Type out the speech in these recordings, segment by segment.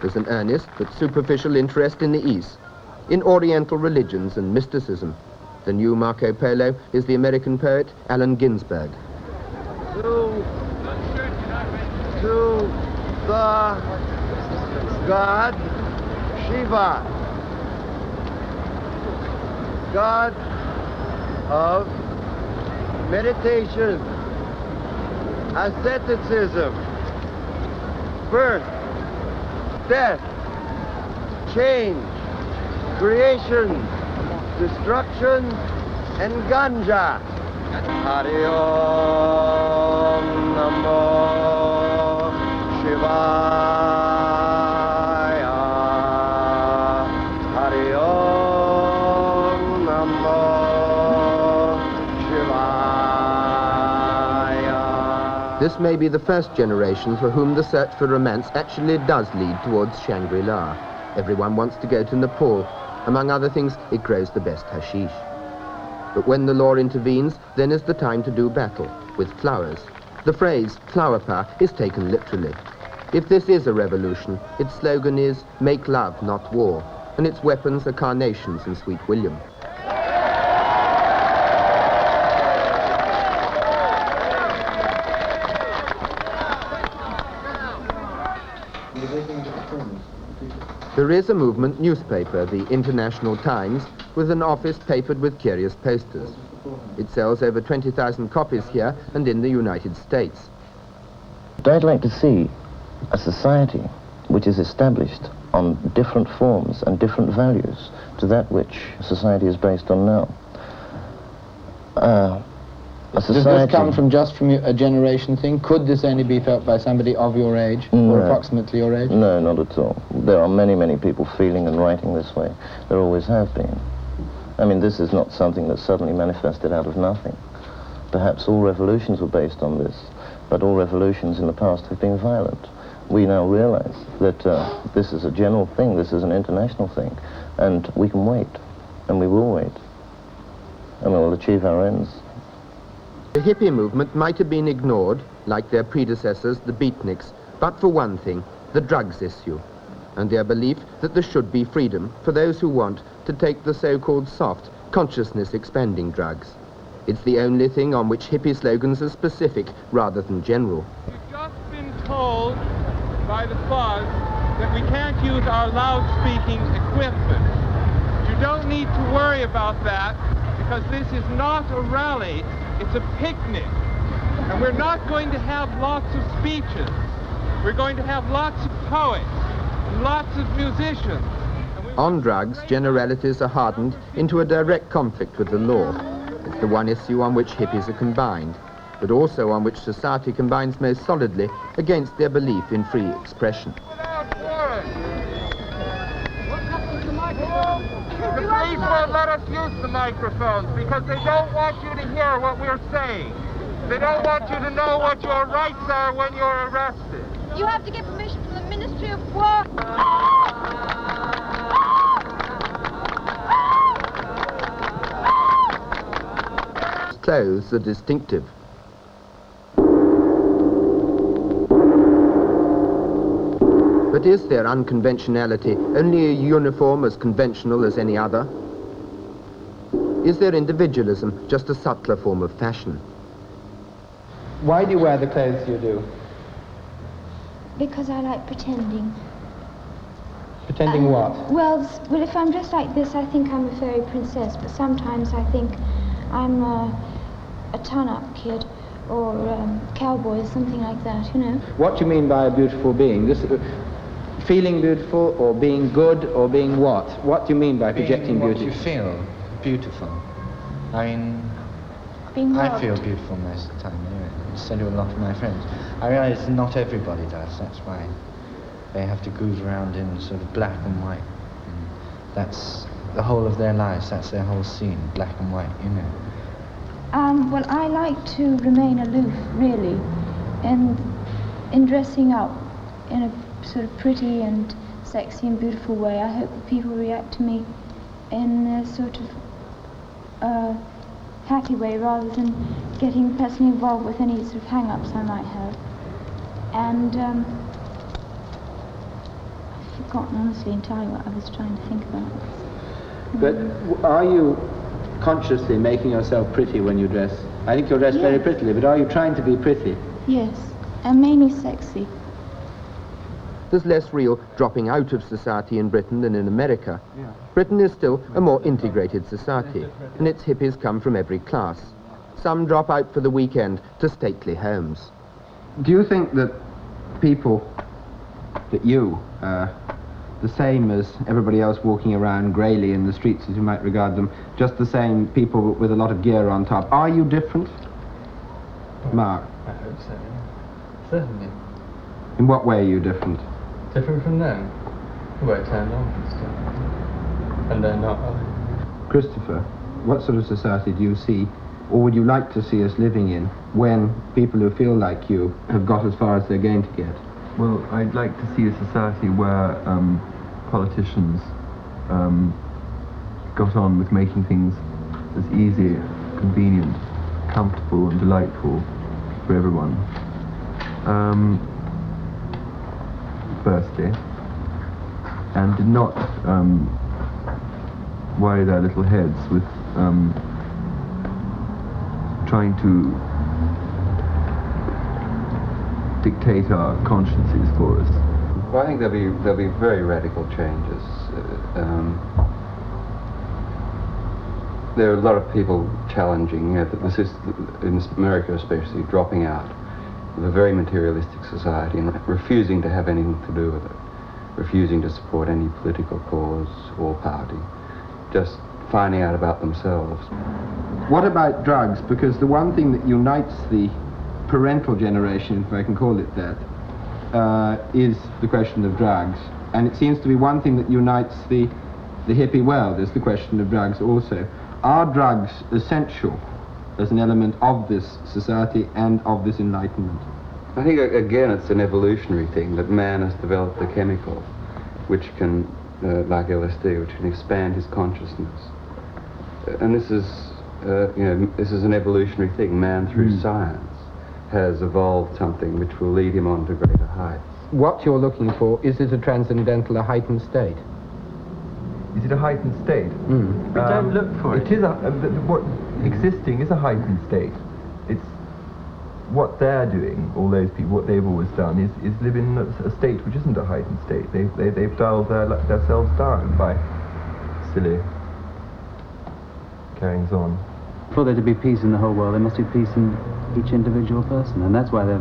There's an earnest but superficial interest in the East, in Oriental religions and mysticism. The new Marco Polo is the American poet Allen Ginsberg. To the god Shiva, god of meditation, asceticism, birth, death, change, creation, destruction, and ganja. Hari Om Namo Shivaya. Hari Om Namo Shivaya. This may be the first generation for whom the search for romance actually does lead towards Shangri-La. Everyone wants to go to Nepal. Among other things, it grows the best hashish. But when the law intervenes, then is the time to do battle, with flowers. The phrase, flower power, is taken literally. If this is a revolution, its slogan is, make love, not war, and its weapons are carnations and Sweet William. There is a movement newspaper, the International Times, with an office papered with curious posters. It sells over 20,000 copies here and in the United States. I'd like to see a society which is established on different forms and different values to that which society is based on now. A society... Does this come from just from a generation thing? Could this only be felt by somebody of your age, or approximately your age? No, not at all. There are many, many people feeling and writing this way. There always have been. I mean, this is not something that suddenly manifested out of nothing. Perhaps all revolutions were based on this, but all revolutions in the past have been violent. We now realize that this is a general thing, this is an international thing, and we can wait, and we will wait, and we will achieve our ends. The hippie movement might have been ignored, like their predecessors, the beatniks, but for one thing, the drugs issue, and their belief that there should be freedom for those who want to take the so-called soft, consciousness-expanding drugs. It's the only thing on which hippie slogans are specific rather than general. We've just been told by the fuzz that we can't use our loudspeaking equipment. You don't need to worry about that, because this is not a rally, it's a picnic. And we're not going to have lots of speeches. We're going to have lots of poets and lots of musicians. On drugs, generalities are hardened into a direct conflict with the law. It's the one issue on which hippies are combined, but also on which society combines most solidly against their belief in free expression. The police won't let us use the microphones because they don't want you to hear what we're saying. They don't want you to know what your rights are when you're arrested. You have to get permission from the Ministry of War. Clothes are distinctive. But is their unconventionality only a uniform as conventional as any other? Is their individualism just a subtler form of fashion? Why do you wear the clothes you do? Because I like pretending. Pretending what? Well, if I'm dressed like this, I think I'm a fairy princess, but sometimes I think I'm a turn-up kid or cowboy, something like that, you know. What do you mean by a beautiful being? This, feeling beautiful, or being good, or being what? What do you mean by projecting beauty? What you feel beautiful. I mean, I feel beautiful most of the time anyway. So do a lot of my friends. I realize not everybody does. That's why they have to groove around in sort of black and white. And that's the whole of their lives. That's their whole scene, black and white, you know. Well, I like to remain aloof, really, and in dressing up in a sort of pretty and sexy and beautiful way. I hope that people react to me in a sort of happy way rather than getting personally involved with any sort of hang-ups I might have. And forgotten, honestly, entirely what I was trying to think about. But are you consciously making yourself pretty when you dress? I think you're dressed very prettily, but are you trying to be pretty? Yes, and mainly sexy. There's less real dropping out of society in Britain than in America. Britain is still a more integrated society, and its hippies come from every class. Some drop out for the weekend to stately homes. Do you think that people, that you, the same as everybody else walking around greyly in the streets as you might regard them, just the same people with a lot of gear on top, are you different? Mark? I hope so, certainly. In what way are you different? Different from them, who I turned on and stuff, and they're not. Christopher, what sort of society do you see, or would you like to see us living in, when people who feel like you have got as far as they're going to get? Well, I'd like to see a society where politicians got on with making things as easy, convenient, comfortable and delightful for everyone. Firstly, and did not worry their little heads with trying to dictate our consciences for us. Well, I think there'll be very radical changes. There are a lot of people challenging that this is, in America especially, dropping out of a very materialistic society and refusing to have anything to do with it, refusing to support any political cause or party, just finding out about themselves. What about drugs? Because the one thing that unites the parental generation, if I can call it that, is the question of drugs. And it seems to be one thing that unites the hippie world, is the question of drugs also. Are drugs essential as an element of this society and of this enlightenment? I think, again, it's an evolutionary thing, that man has developed a chemical which can, like LSD, which can expand his consciousness. And this is, this is an evolutionary thing. Man, through science, has evolved something which will lead him on to greater heights. What you're looking for, is it a transcendental, a heightened state? Is it a heightened state? We don't look for it. It is what existing is a heightened state. It's what they're doing, all those people, what they've always done is live in a state which isn't a heightened state. They've dialed themselves down by silly carryings on. For there to be peace in the whole world, there must be peace in each individual person, and that's why they're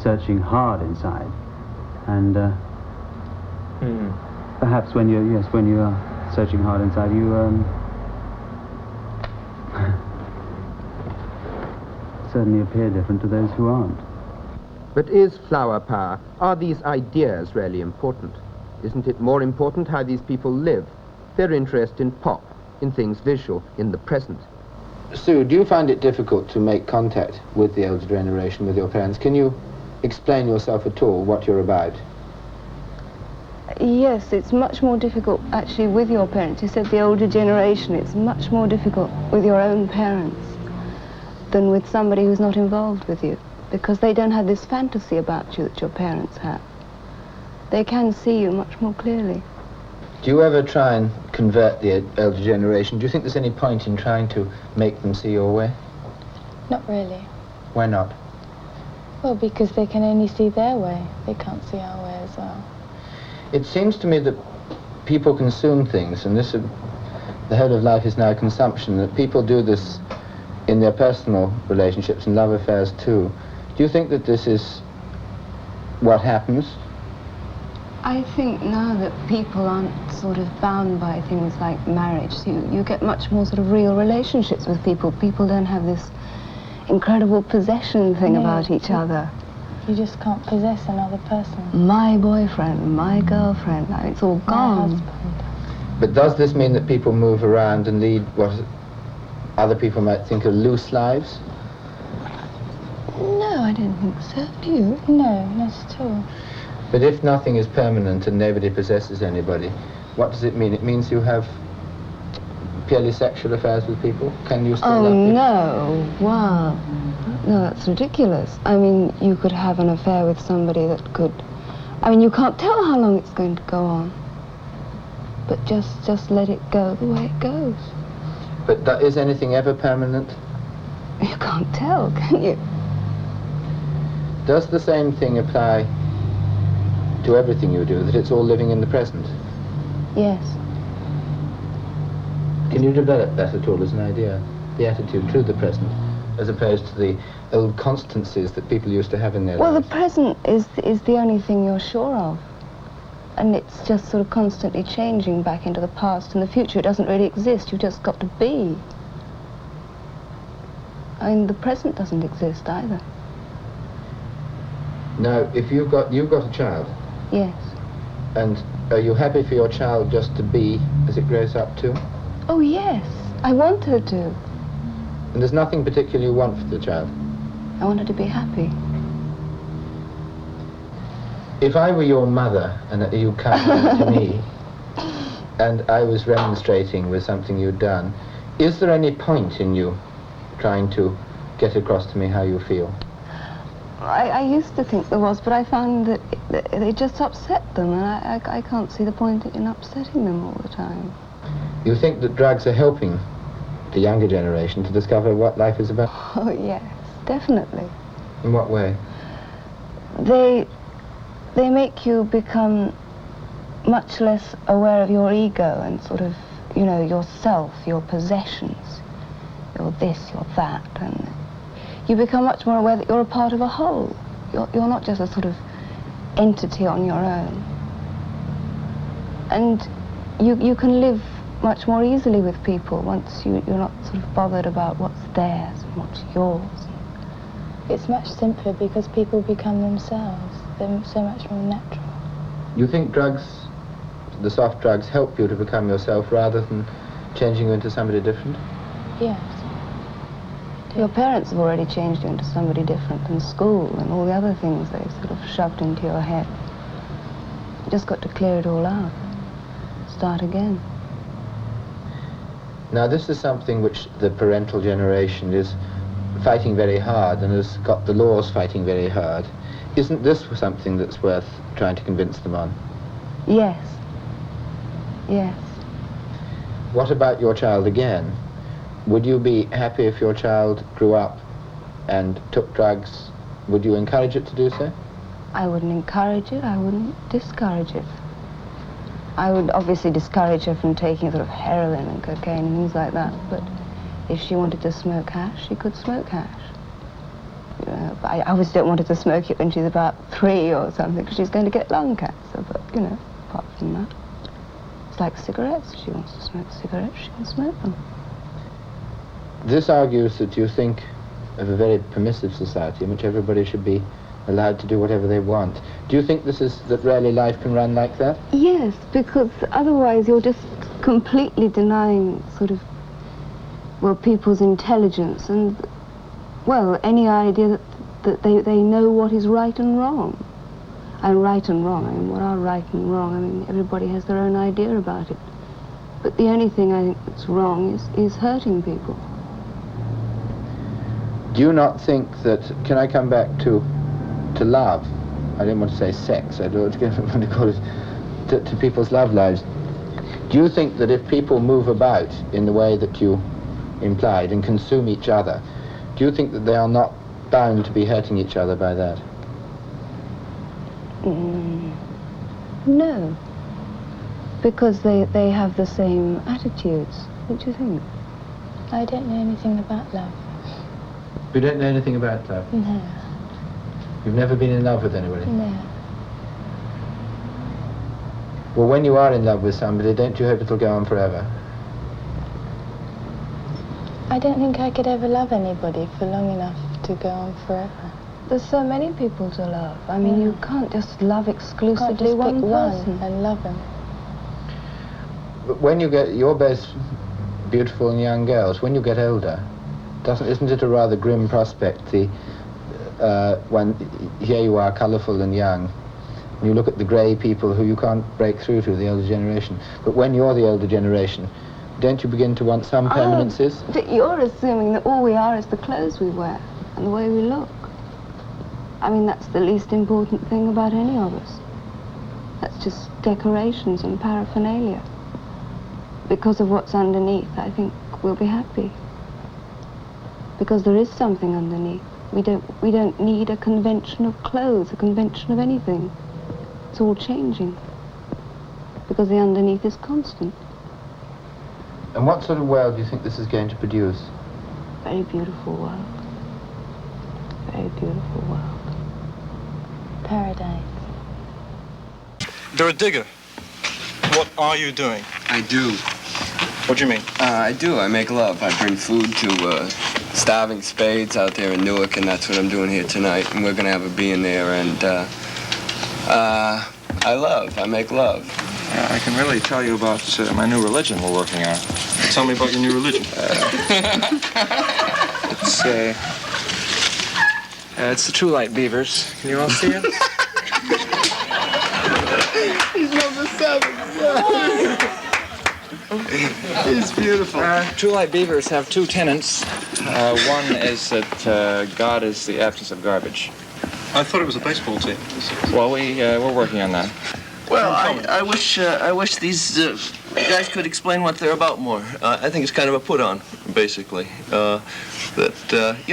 searching hard inside. And perhaps when you are searching hard inside, you certainly appear different to those who aren't. But is flower power, are these ideas really important? Isn't it more important how these people live, their interest in pop, in things visual, in the present? Sue, do you find it difficult to make contact with the older generation, with your parents? Can you explain yourself at all, what you're about? Yes, it's much more difficult actually with your parents. You said the older generation, it's much more difficult with your own parents than with somebody who's not involved with you, because they don't have this fantasy about you that your parents have. They can see you much more clearly. Do you ever try and convert the elder generation? Do you think there's any point in trying to make them see your way? Not really. Why not? Well, because they can only see their way. They can't see our way as well. It seems to me that people consume things, and this, the whole of life is now consumption, that people do this in their personal relationships and love affairs too. Do you think that this is what happens? I think now that people aren't sort of bound by things like marriage, you get much more sort of real relationships with people. People don't have this incredible possession thing about each other. You just can't possess another person. My boyfriend, my girlfriend, it's all gone. My husband. But does this mean that people move around and lead what other people might think are loose lives? No, I don't think so. Do you? No, not at all. But if nothing is permanent and nobody possesses anybody, what does it mean? It means you have purely sexual affairs with people? Can you still love people? No. Wow. No, that's ridiculous. I mean, you could have an affair with somebody that could I mean, you can't tell how long it's going to go on. But just let it go the way it goes. But is anything ever permanent? You can't tell, can you? Does the same thing apply to everything you do, that it's all living in the present? Yes. Can you develop that at all as an idea? The attitude to the present, as opposed to the old constancies that people used to have in their lives? Well, the present is the only thing you're sure of. And it's just sort of constantly changing back into the past, and the future doesn't really exist. You've just got to be. I mean, the present doesn't exist either. Now, if you've got a child. Yes. And are you happy for your child just to be as it grows up too? Oh, yes. I want her to. And there's nothing particular you want for the child? I want her to be happy. If I were your mother and you come to me and I was remonstrating with something you'd done, is there any point in you trying to get across to me how you feel? I used to think there was, but I found that it just upset them, and I can't see the point in upsetting them all the time. You think that drugs are helping the younger generation to discover what life is about? Oh, yes, definitely. In what way? They make you become much less aware of your ego and sort of, you know, yourself, your possessions. You're this, you're that, and you become much more aware that you're a part of a whole. You're not just a sort of entity on your own. And you can live much more easily with people once you're not sort of bothered about what's theirs and what's yours. It's much simpler because people become themselves. They're so much more natural. You think drugs, the soft drugs, help you to become yourself rather than changing you into somebody different? Yes. Your parents have already changed you into somebody different, and school and all the other things they've sort of shoved into your head. You just got to clear it all out. Start again. Now, this is something which the parental generation is fighting very hard and has got the laws fighting very hard. Isn't this something that's worth trying to convince them on? Yes. Yes. What about your child again? Would you be happy if your child grew up and took drugs? Would you encourage it to do so? I wouldn't encourage it. I wouldn't discourage it. I would obviously discourage her from taking sort of heroin and cocaine and things like that, but if she wanted to smoke hash, she could smoke hash. You know, but I obviously don't want her to smoke it when she's about 3 or something, because she's going to get lung cancer, but, you know, apart from that. It's like cigarettes. If she wants to smoke cigarettes, she can smoke them. This argues that you think of a very permissive society in which everybody should be allowed to do whatever they want. Do you think that really life can run like that? Yes, because otherwise you're just completely denying sort of, well, people's intelligence and, well, any idea that they know what is right and wrong. And right and wrong, I mean, what are right and wrong? I mean, everybody has their own idea about it. But the only thing I think that's wrong is hurting people. Do you not think that, can I come back to love? I didn't want to say sex, I don't want to call it, to people's love lives. Do you think that if people move about in the way that you implied and consume each other, do you think that they are not bound to be hurting each other by that? No, because they have the same attitudes. What do you think? I don't know anything about love. You don't know anything about love? No. You've never been in love with anybody? No. Well, when you are in love with somebody, don't you hope it'll go on forever? I don't think I could ever love anybody for long enough to go on forever. There's so many people to love. I mean, you can't just love exclusively one person and love them. But when you get, you're both beautiful and young girls. When you get older, isn't it a rather grim prospect? When here you are, colourful and young, and you look at the grey people who you can't break through to, the older generation. But when you're the older generation, don't you begin to want some permanences? You're assuming that all we are is the clothes we wear and the way we look. I mean, that's the least important thing about any of us. That's just decorations and paraphernalia. Because of what's underneath, I think we'll be happy. Because there is something underneath. We don't need a convention of clothes, a convention of anything. It's all changing. Because the underneath is constant. And what sort of world do you think this is going to produce? Very beautiful world. Very beautiful world. Paradise. You're a digger. What are you doing? I do. What do you mean? I do. I make love. I bring food to starving spades out there in Newark, and that's what I'm doing here tonight. And we're going to have a bee in there, and I make love. I can really tell you about my new religion we're working on. Tell me about your new religion. It's the True Light Beavers. Can you all see it? He's number 7. He's beautiful. True Light Beavers have 2 tenets. One is that God is the absence of garbage. I thought it was a baseball team. Well, we're working on that. Well, I wish these guys could explain what they're about more. I think it's kind of a put-on, basically. You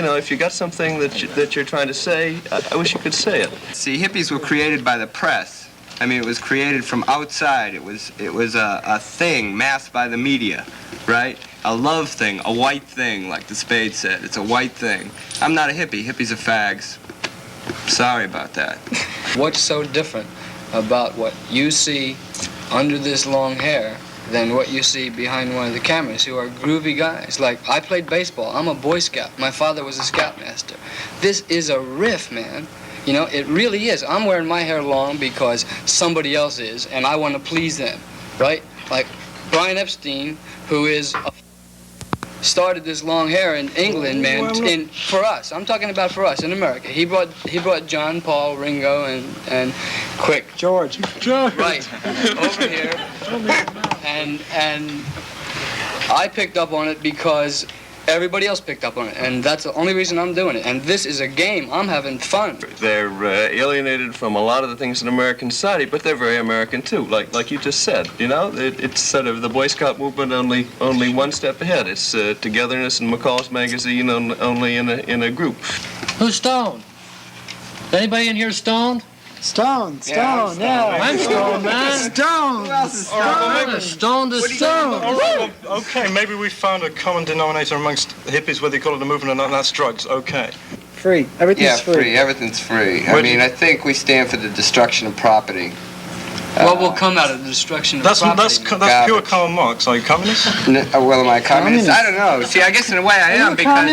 know, if you got something that you're trying to say, I wish you could say it. See, hippies were created by the press. I mean, it was created from outside. It was a thing masked by the media, right? A love thing, a white thing, like the Spade said. It's a white thing. I'm not a hippie. Hippies are fags. Sorry about that. What's so different about what you see under this long hair than what you see behind one of the cameras, who are groovy guys? Like, I played baseball. I'm a Boy Scout. My father was a Scoutmaster. This is a riff, man. You know, it really is. I'm wearing my hair long because somebody else is, and I want to please them, right? Like Brian Epstein, who started this long hair in England, man. For us, I'm talking about for us in America. He brought John, Paul, Ringo, and George, right over here, and I picked up on it because everybody else picked up on it, and that's the only reason I'm doing it. And this is a game. I'm having fun. They're alienated from a lot of the things in American society, but they're very American too, like you just said. You know, it's sort of the Boy Scout movement only one step ahead. It's togetherness in McCall's magazine only in a group. Who's stoned? Anybody in here stoned? Stone, yeah. I'm stoned, man. Stone. Who else is stoned? Stoned is stoned. All right, well, okay, maybe we found a common denominator amongst hippies, whether you call it a movement or not, and that's drugs. Okay. Free. Everything's free. Everything's free. I mean, I think we stand for the destruction of property. What will come out of the destruction of property? That's pure Karl Marx. Are you communist? Well, am I communist? I don't know. See, I guess in a way I am, because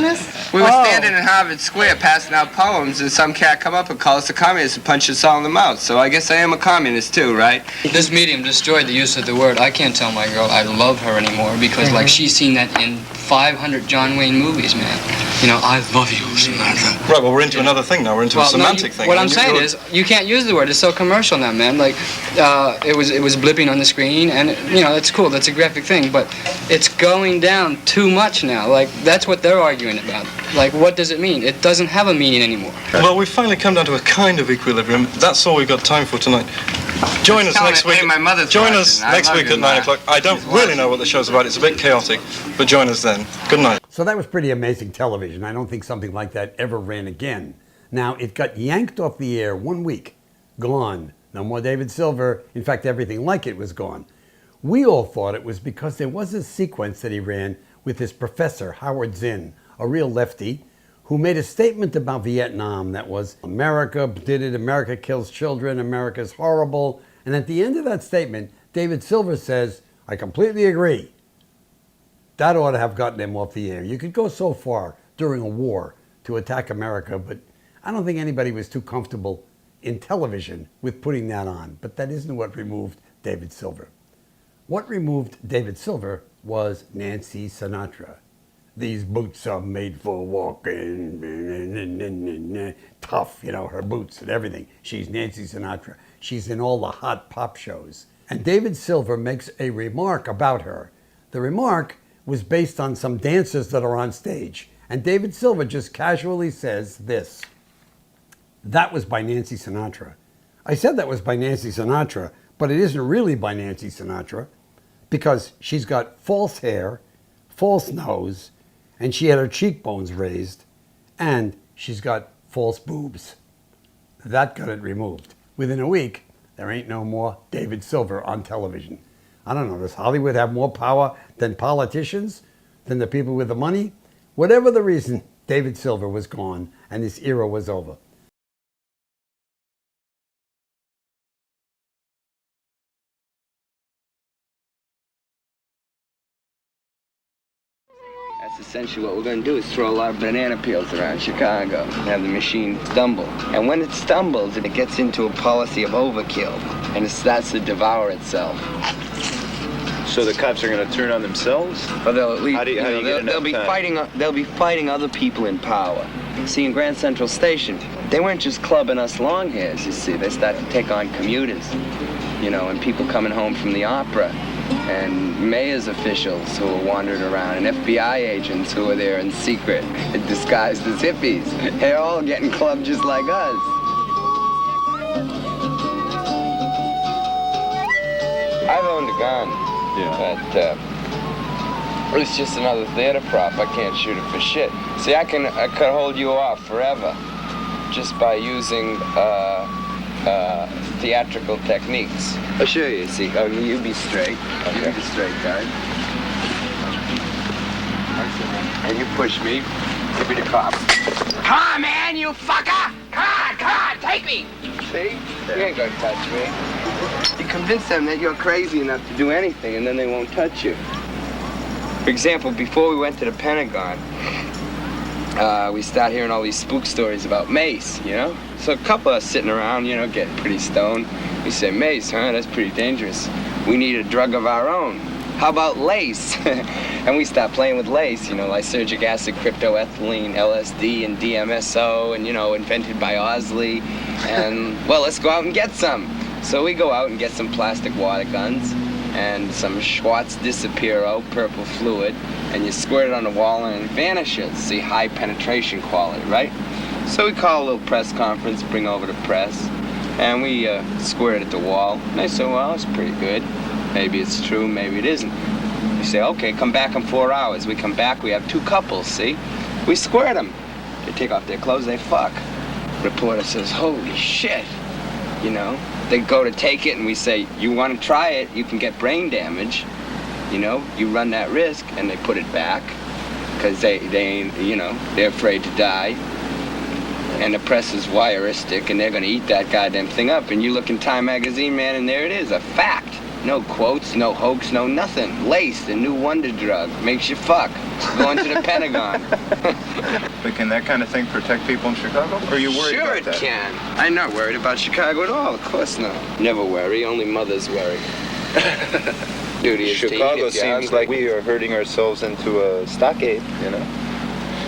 we were standing in Harvard Square passing out poems, and some cat come up and call us a communist and punch us all in the mouth. So I guess I am a communist too, right? This medium destroyed the use of the word. I can't tell my girl I love her anymore because, like, she's seen that in 500 John Wayne movies, man. You know, I love you, Sinatra. Right, well, we're into another thing now. We're into a semantic thing. What I'm saying is, you can't use the word. It's so commercial now, man. Like, it was blipping on the screen, and you know, that's cool. That's a graphic thing, but it's going down too much now. Like, that's what they're arguing about. Like, what does it mean? It doesn't have a meaning anymore. Well, we've finally come down to a kind of equilibrium. That's all we've got time for tonight. Join us next week. Join us next week at 9 o'clock. I don't really know what the show's about. It's a bit chaotic, but join us then. Good night. So that was pretty amazing television. I don't think something like that ever ran again. Now, it got yanked off the air 1 week. Gone. No more David Silver. In fact, everything like it was gone. We all thought it was because there was a sequence that he ran with his professor, Howard Zinn, a real lefty, who made a statement about Vietnam that was, America did it, America kills children, America's horrible. And at the end of that statement, David Silver says, I completely agree. That ought to have gotten him off the air. You could go so far during a war to attack America, but I don't think anybody was too comfortable in television with putting that on. But that isn't what removed David Silver. What removed David Silver was Nancy Sinatra. These boots are made for walking, tough, you know, her boots and everything. She's Nancy Sinatra. She's in all the hot pop shows. And David Silver makes a remark about her. The remark was based on some dancers that are on stage. And David Silver just casually says this: that was by Nancy Sinatra. I said that was by Nancy Sinatra, but it isn't really by Nancy Sinatra because she's got false hair, false nose, and she had her cheekbones raised, and she's got false boobs. That got it removed. Within a week, there ain't no more David Silver on television. I don't know, does Hollywood have more power than politicians, than the people with the money? Whatever the reason, David Silver was gone, and this era was over. That's essentially what we're going to do is throw a lot of banana peels around Chicago and have the machine stumble. And when it stumbles, it gets into a policy of overkill, and it starts to devour itself. So the cops are going to turn on themselves? Or they'll at least, How do you get they'll be enough time? fighting. They'll be fighting other people in power. See, in Grand Central Station, they weren't just clubbing us long hairs. You see, they started to take on commuters, you know, and people coming home from the opera, and mayor's officials who were wandering around, and FBI agents who were there in secret, disguised as hippies. They're all getting clubbed just like us. I've owned a gun. But it's just another theater prop. I can't shoot it for shit. See, I could hold you off forever just by using theatrical techniques. I'll show you. See, oh, you be straight. Okay. You be straight, guy. And you push me. Give me the cop. Come on, man, you fucker! Come on, take me! See? You ain't gonna touch me. You convince them that you're crazy enough to do anything, and then they won't touch you. For example, before we went to the Pentagon, we start hearing all these spook stories about mace, you know? So a couple of us sitting around, you know, getting pretty stoned. We say, mace, huh? That's pretty dangerous. We need a drug of our own. How about lace? And we start playing with lace, you know, lysergic acid, cryptoethylene, LSD, and DMSO, and, you know, invented by Osley. And, well, let's go out and get some. So we go out and get some plastic water guns and some Schwartz Disapiro purple fluid, and you squirt it on the wall and it vanishes. See, high penetration quality, right? So we call a little press conference, bring over the press, and we squirt it at the wall. And they say, well, it's pretty good. Maybe it's true, maybe it isn't. We say, okay, come back in 4 hours. We come back, we have two couples, see? We squirt them. They take off their clothes, they fuck. Reporter says, holy shit, you know? They go to take it and we say, you want to try it, you can get brain damage. You know, you run that risk, and they put it back because they ain't, you know, they're afraid to die. And the press is voyeuristic, and they're going to eat that goddamn thing up. And you look in Time magazine, man, and there it is, a fact. No quotes, no hoax, no nothing. Lace, the new wonder drug, makes you fuck. Going to the Pentagon. But can that kind of thing protect people in Chicago? Or are you worried sure about that? Sure it can. I'm not worried about Chicago at all, of course not. Never worry, only mothers worry. Duty is Chicago seems like we are herding ourselves into a stockade, you know?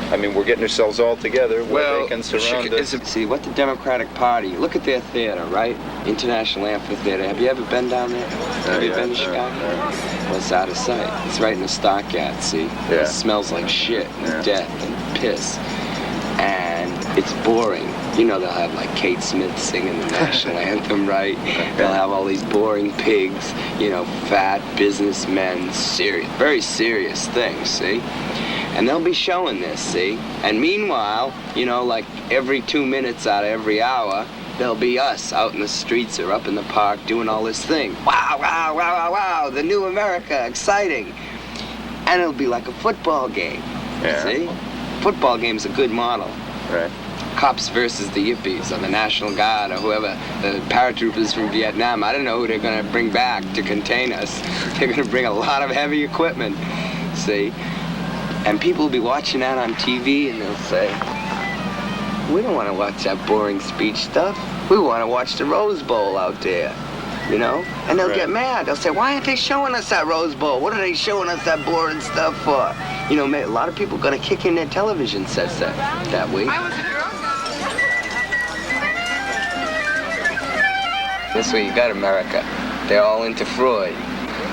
I mean, we're getting ourselves all together where they can surround us. See, what the Democratic Party, look at their theater, right? International Amphitheater. Have you ever been down there? Have you been to Chicago? Well, it's out of sight. It's right in the stockyard, see? Yeah. It smells like shit and death and piss. And it's boring. You know, they'll have like Kate Smith singing the national anthem, right? They'll have all these boring pigs, you know, fat businessmen, serious, very serious things, see? And they'll be showing this, see? And meanwhile, you know, like every 2 minutes out of every hour, there'll be us out in the streets or up in the park doing all this thing. Wow, wow, wow, wow, wow, the new America, exciting. And it'll be like a football game, see? Football game's a good model. Right. Cops versus the Yippies or the National Guard or whoever, the paratroopers from Vietnam. I don't know who they're gonna bring back to contain us. They're gonna bring a lot of heavy equipment, see? And people will be watching that on TV and they'll say, we don't want to watch that boring speech stuff. We want to watch the Rose Bowl out there, you know? And they'll get mad. They'll say, why aren't they showing us that Rose Bowl? What are they showing us that boring stuff for? You know, a lot of people are going to kick in their television sets that week. This way you got America. They're all into Freud.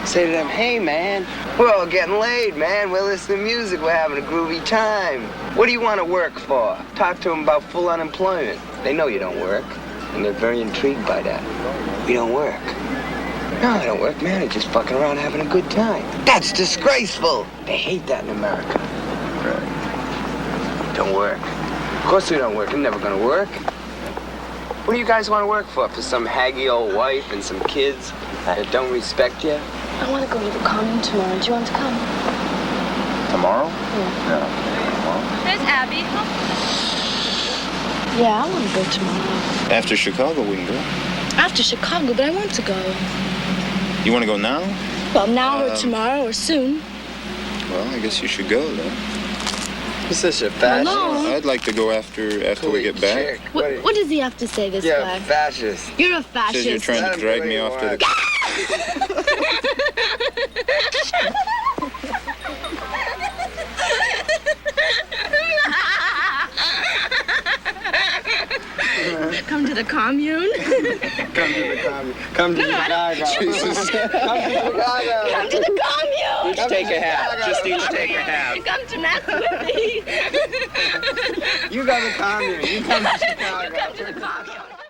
Say to them, hey man, we're all getting laid, man. We're listening to music, we're having a groovy time. What do you want to work for? Talk to them about full unemployment. They know you don't work, and they're very intrigued by that. We don't work. No, they don't work, man. They're just fucking around having a good time. That's disgraceful. They hate that in America. Right. Don't work. Of course we don't work. It's never gonna work. What do you guys want to work for? For some haggy old wife and some kids that don't respect you? I want to go to the commune tomorrow. Do you want to come? Tomorrow? Yeah. Yeah. There's Abby. Yeah, I want to go tomorrow. After Chicago, we can go. After Chicago, but I want to go. You want to go now? Well, now or tomorrow or soon. Well, I guess you should go then. You're such a fascist. No. I'd like to go after we get back. What does he have to say, this You're guy? a fascist. You're a fascist. Says you're trying to drag me off to the... Come to the commune? Come to the commune. Come to Chicago. Jesus. Come to Chicago. Come to the commune! Each take a half. Just each take a half. Come to mess with me. You go to the commune. You come to Chicago. Come to the commune.